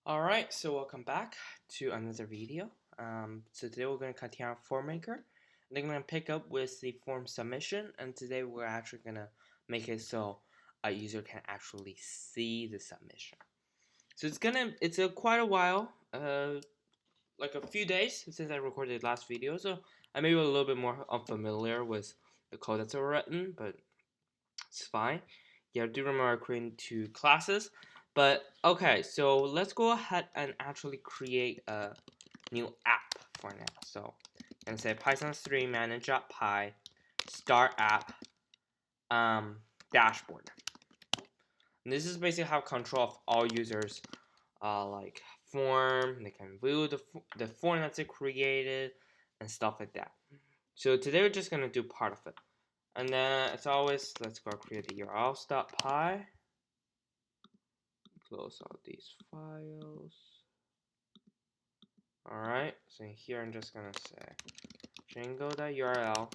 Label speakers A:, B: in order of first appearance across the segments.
A: Alright, so welcome back to another video. So today we're going to continue our form maker. And then we're going to pick up with the form submission, and today we're actually going to make it so a user can actually see the submission. So it's quite a while, like a few days since I recorded the last video, so I may be a little bit more unfamiliar with the code that's written, but it's fine. Yeah, I do remember creating two classes. But okay, so let's go ahead and actually create a new app for now. So I'm gonna say Python 3 manage.py start app dashboard. And this is basically how control of all users like form, they can view the form that they created and stuff like that. So today we're just gonna do part of it. And then as always, let's go create the urls.py. Close all these files. Alright, so here I'm just gonna say Django.url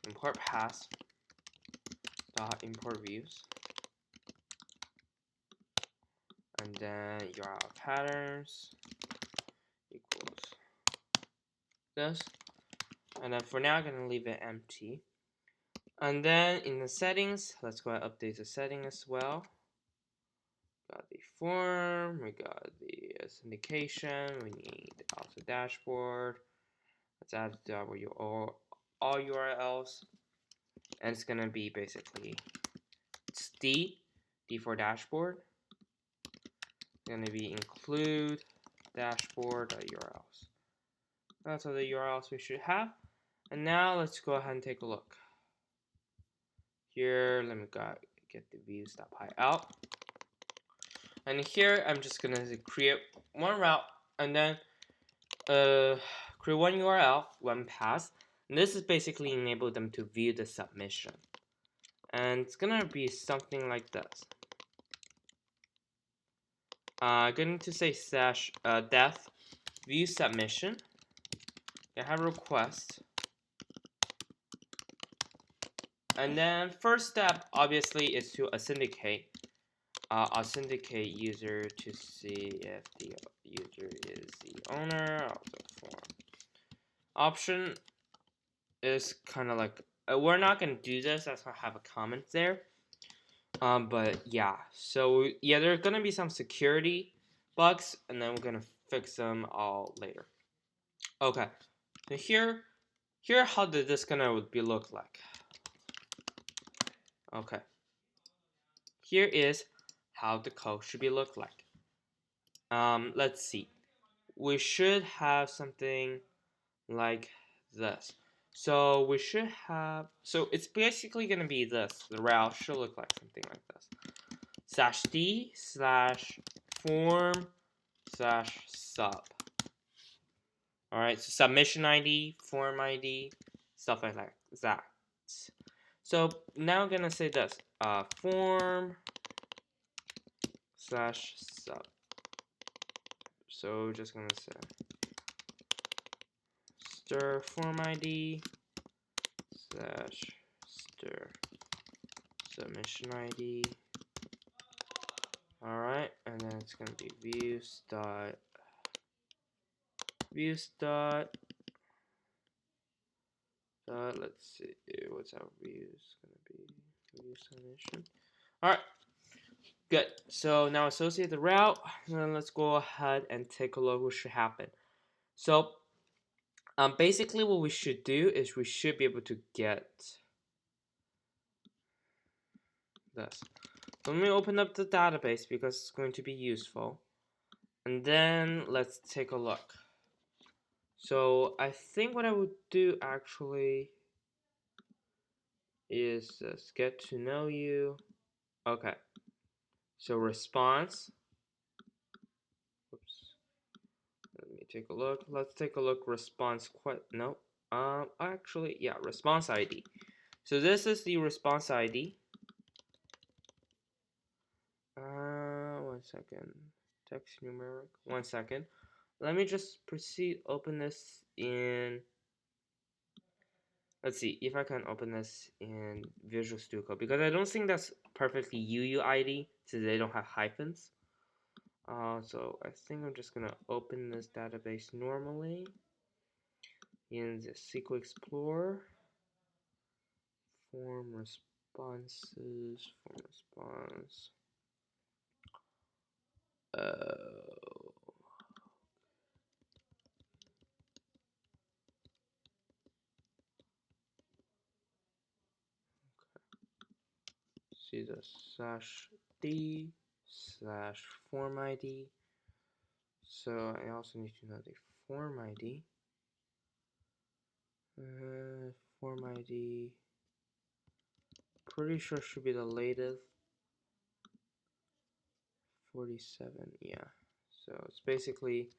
A: import path dot import views, and then URL patterns equals this, and then for now I'm gonna leave it empty. And then in the settings, let's go ahead and update the setting as well. Got the form, we got the syndication, we need also dashboard. Let's add all URLs, and it's gonna be basically it's D for dashboard. It's gonna be include dashboard.urls. That's all the URLs we should have. And now let's go ahead and take a look. Here, let me get the views.py out. And here I'm just gonna create one route and then create one URL, one path. And this is basically enable them to view the submission. And it's gonna be something like this. Going to say slash def view submission. I have a request. And then first step obviously is to authenticate. Authenticate user to see if the user is the owner of the form. Option is kind of like we're not gonna do this. That's why I have a comment there. But yeah, so yeah, there's gonna be some security bugs, and then we're gonna fix them all later. Okay, so here how did this gonna look like? Okay, here is how the code should be look like. Let's see. We should have something like this. So we should have, so it's basically gonna be this. The route should look like something like this. /d/form/sub. Alright, so submission ID, form ID, stuff like that. So now I'm gonna say this. Form/sub. So just gonna say stir form ID /stir submission ID. Alright, and then it's gonna be views dot let's see what's our views gonna be, view submission. Alright, good. So now associate the route, and then let's go ahead and take a look what should happen. So basically what we should do is we should be able to get this. So let me open up the database because it's going to be useful. And then let's take a look. So I think what I would do actually is this, get to know you. Okay. So response. Oops. Let me take a look. Let's take a look. Response. No. Actually, yeah. Response ID. So this is the response ID. 1 second. Text numeric. 1 second. Let me just proceed. Open this in. Let's see if I can open this in Visual Studio Code because I don't think that's perfectly UUID since they don't have hyphens. So I think I'm just gonna open this database normally in the SQL Explorer. Form responses, form response. See the /d/form ID. So I also need to know the form ID. Form ID. Pretty sure should be the latest. 47, yeah. So it's basically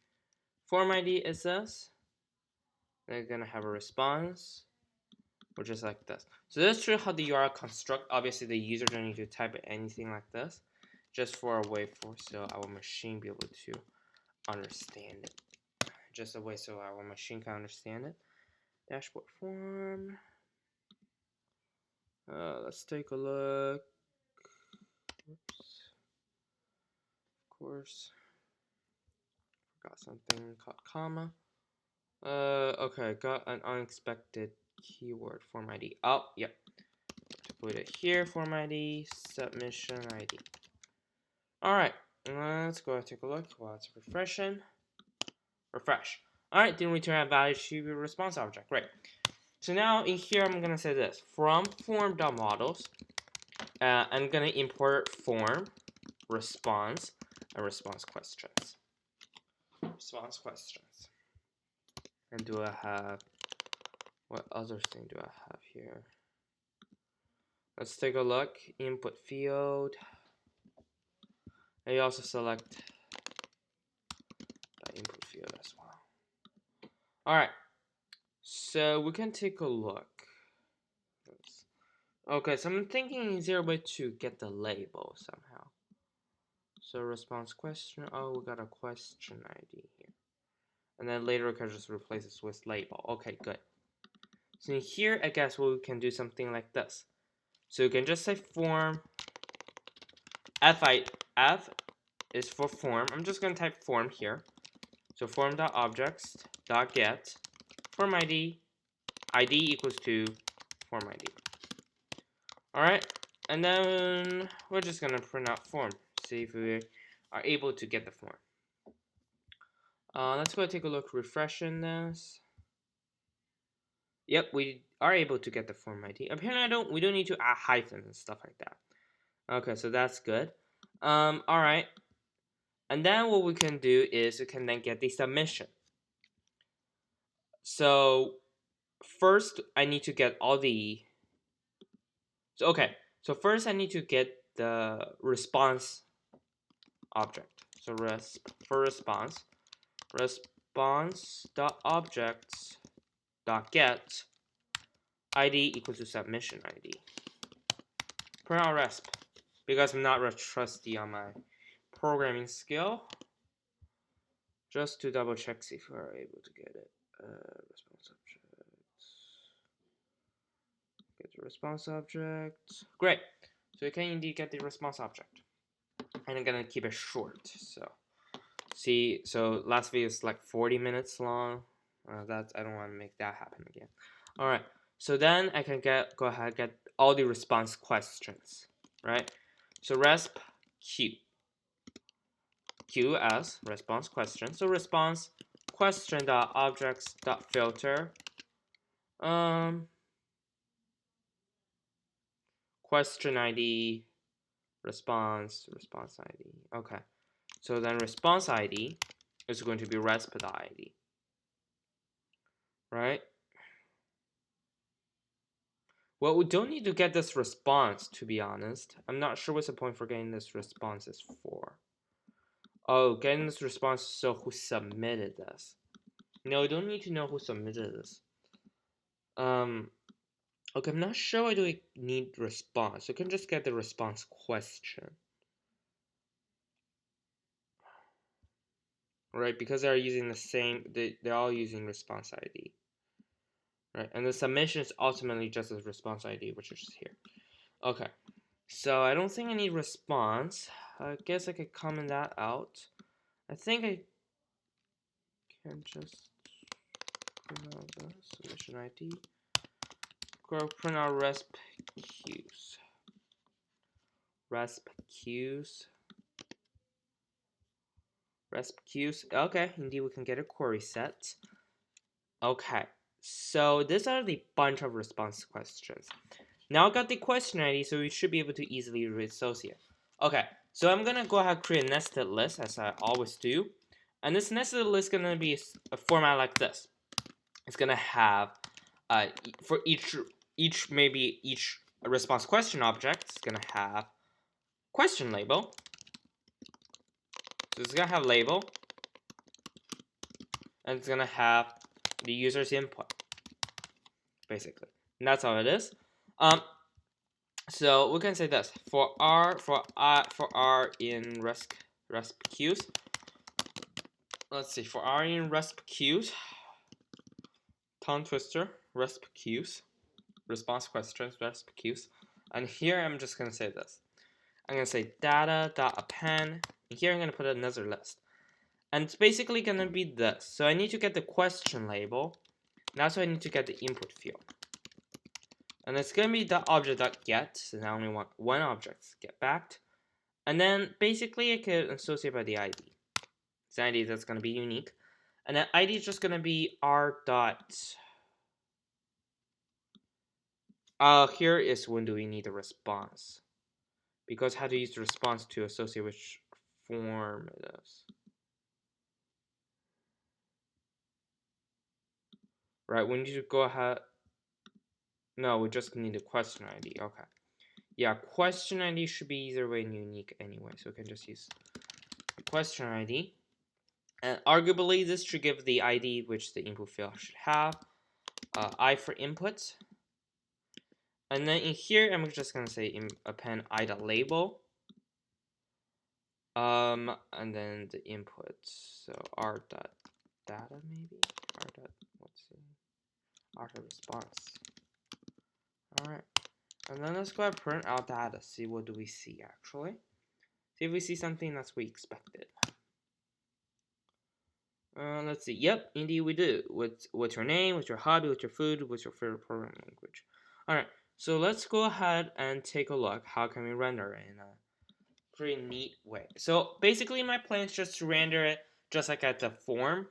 A: form ID is this. They're gonna have a response, which is like this. So this shows how the URL construct. Obviously, the user don't need to type anything like this, just for a way for so our machine be able to understand it. Just a way so our machine can understand it. Dashboard form. Let's take a look. Oops. Of course, forgot something called comma. Okay, got an unexpected keyword form ID. Oh, yep. Put it here, form ID, submission ID. Alright, let's go and take a look while it's refreshing. Refresh. Alright, then return a value to your response object. Great. So now in here, I'm gonna say this from form.models. I'm gonna import form, response, and response questions. Response questions. And do I have, what other thing do I have here? Let's take a look. Input field. I also select the input field as well. Alright, so we can take a look. Okay, so I'm thinking is there a way to get the label somehow? So response question, oh, we got a question ID here. And then later we can just replace this with label. Okay, good. So in here, I guess we can do something like this. So you can just say form, F is for form. I'm just gonna type form here. So form.objects.get form ID equals to form ID. Alright, and then we're just gonna print out form. See if we are able to get the form. Let's go take a look, refreshing this. Yep, we are able to get the form ID. Apparently we don't need to add hyphens and stuff like that. Okay, so that's good. Alright. And then what we can do is we can then get the submission. So first I need to get all the so first I need to get the response object. So for response response.objects.get ID equals to submission ID. Print out resp because I'm not real trusty on my programming skill. Just to double check see if we're able to get it. Response objects. Get the response object. Great. So you can indeed get the response object. And I'm gonna keep it short. So last video is like 40 minutes long. I don't want to make that happen again. All right. So then I can go ahead and get all the response questions, right? So resp q as response question. So response question dot objects dot filter question ID response ID. Okay. So then response ID is going to be resp.id. Right? Well, we don't need to get this response, to be honest. I'm not sure what's the point for getting this response is for. Oh, getting this response, so who submitted this? No, we don't need to know who submitted this. Okay, I'm not sure why do we need response. We can just get the response question. Right, because they're using the same, they're all using response ID. Right, and the submission is ultimately just a response ID, which is here. Okay, so I don't think I need response. I guess I could comment that out. I think I can just print out the submission ID. Go print out resp queues. Resp queues. Resp queues. Okay, indeed we can get a query set. Okay, so these are the bunch of response questions. Now I got the question ID, so we should be able to easily associate. Okay, so I'm gonna go ahead and create a nested list as I always do. And this nested list is gonna be a format like this. It's gonna have for each response question object, it's gonna have question label. So it's gonna have label, and it's gonna have the user's input, basically. And that's all it is. So we can say this for R in resp queues. Let's see, for R in resp queues, tongue twister resp queues, response questions resp queues, and here I'm just gonna say this. I'm gonna say data.append, and here I'm gonna put another list, and it's basically gonna be this. So I need to get the question label. Now, so I need to get the input field. And it's going to be the object.get, so now I only want one object get backed. And then basically I could associate by the ID. It's an ID that's going to be unique. And that ID is just going to be r dot. Here is when do we need a response. Because how to use the response to associate which form it is. Right, we need to go ahead. No, we just need a question ID. Okay. Yeah, question ID should be either way unique anyway, so we can just use the question ID. And arguably, this should give the ID which the input field should have. I for input. And then in here, I'm just going to say append i.label. And then the input. So r.data maybe? r.response. Alright. And then let's go ahead and print out data. See what do we see actually. See if we see something that's we expected. Let's see. Yep, indeed we do. What's your name? What's your hobby? What's your food? What's your favorite programming language? Alright, so let's go ahead and take a look. How can we render in a pretty neat way? So basically my plan is just to render it just like at the form.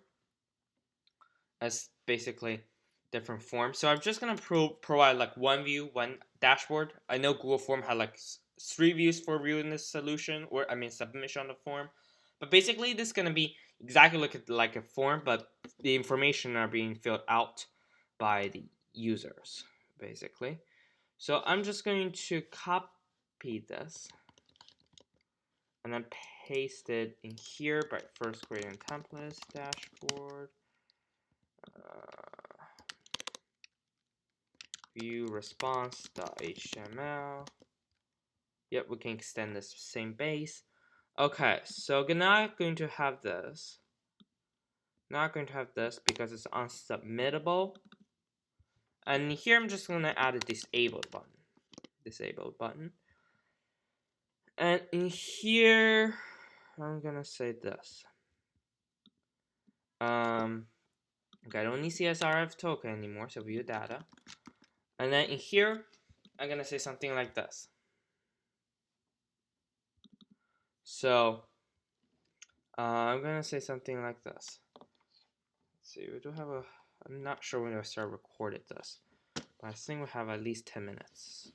A: As basically different forms. So I'm just gonna provide like one view, one dashboard. I know Google Form had like 3 views for viewing this solution, or I mean submission on the form. But basically this is gonna be exactly like a form, but the information are being filled out by the users, basically. So I'm just going to copy this and then paste it in here by first creating templates dashboard. View response.html. Yep, we can extend this same base. Okay, so not going to have this. Not going to have this because it's unsubmittable. And here I'm just going to add a disabled button. Disabled button. And in here, I'm going to say this. Okay, I don't need CSRF token anymore, so view data. And then in here, I'm going to say something like this. So, I'm going to say something like this. Let's see, we do have a, I'm not sure when I start recording this, but I think we have at least 10 minutes.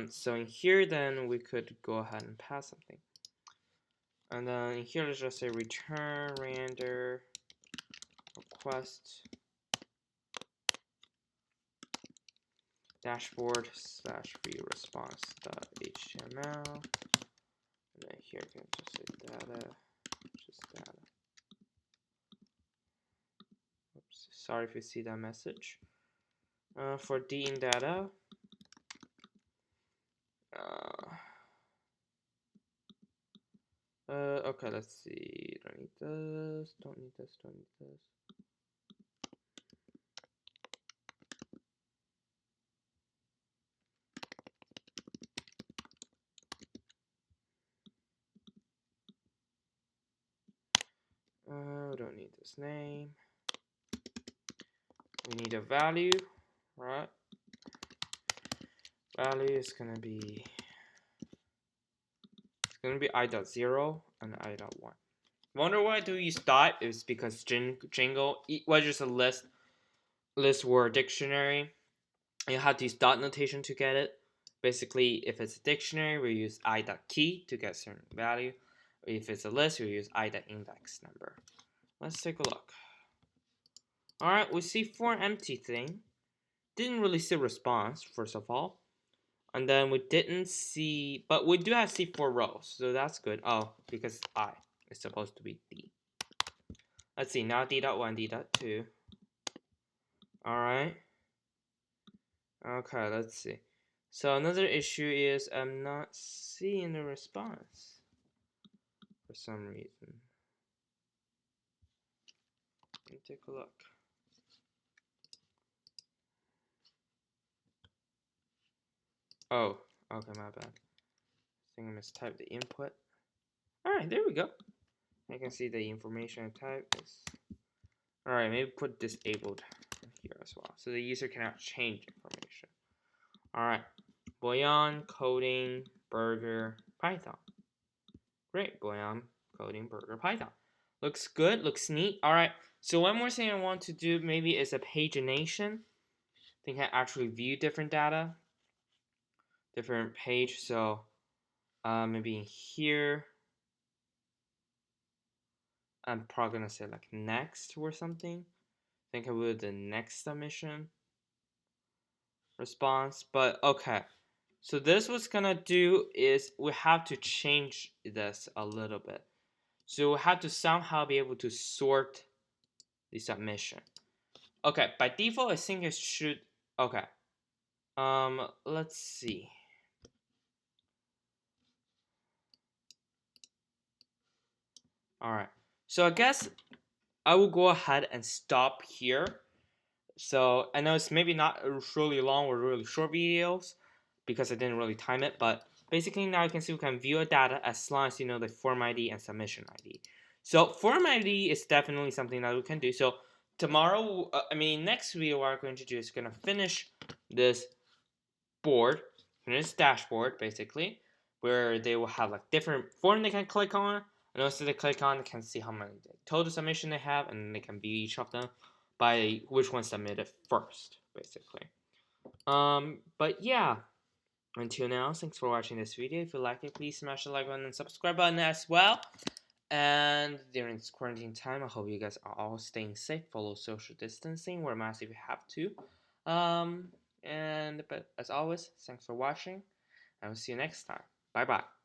A: So in here, then we could go ahead and pass something. And then in here, let's just say return render request dashboard / view response.html. And then here, I can just say data, just data. Oops, sorry if you see that message. For D in data, okay, let's see. Don't need this, don't need this, don't need this. need this name. We need a value, right? Value is gonna be I.0 and I.1. Wonder why I do use dot? It's because Django was just a list word dictionary. You have to use dot notation to get it. Basically, if it's a dictionary, we use I.key to get a certain value. If it's a list, we use I.index number. Let's take a look. Alright, we see for an empty thing. Didn't really see response, first of all. And then we didn't see, but we do have C4 rows, so that's good. Oh, because I is supposed to be D. Let's see, now D.1, D.2. Alright. Okay, let's see. So another issue is I'm not seeing the response for some reason. Let me take a look. Oh, okay, my bad. I think I mistyped the input. Alright, there we go. I can see the information I typed is. Alright, maybe put disabled here as well, so the user cannot change information. Alright, bouillon, coding, burger, Python. Great, bouillon, coding, burger, Python. Looks good, looks neat. Alright, so one more thing I want to do maybe is a pagination. I think I actually view different data, different page. So maybe in here, I'm probably gonna say like next or something. I think I will do the next submission response, but okay. So this what's gonna do is we have to change this a little bit. So we have to somehow be able to sort the submission. Okay, by default I think it should, okay. Let's see. Alright, so I guess I will go ahead and stop here. So I know it's maybe not really long or really short videos because I didn't really time it, but basically now you can see we can view a data as long as you know the form ID and submission ID. So form ID is definitely something that we can do. So tomorrow, next video what we're going to do is going to finish this board, finish dashboard basically, where they will have like different form they can click on, and also they click on, they can see how many total submission they have, and they can view each of them by which one submitted first, basically. But yeah, until now, thanks for watching this video. If you liked it, please smash the like button and subscribe button as well. And during this quarantine time, I hope you guys are all staying safe, follow social distancing, wear masks if you have to. But as always, thanks for watching. I will see you next time. Bye bye.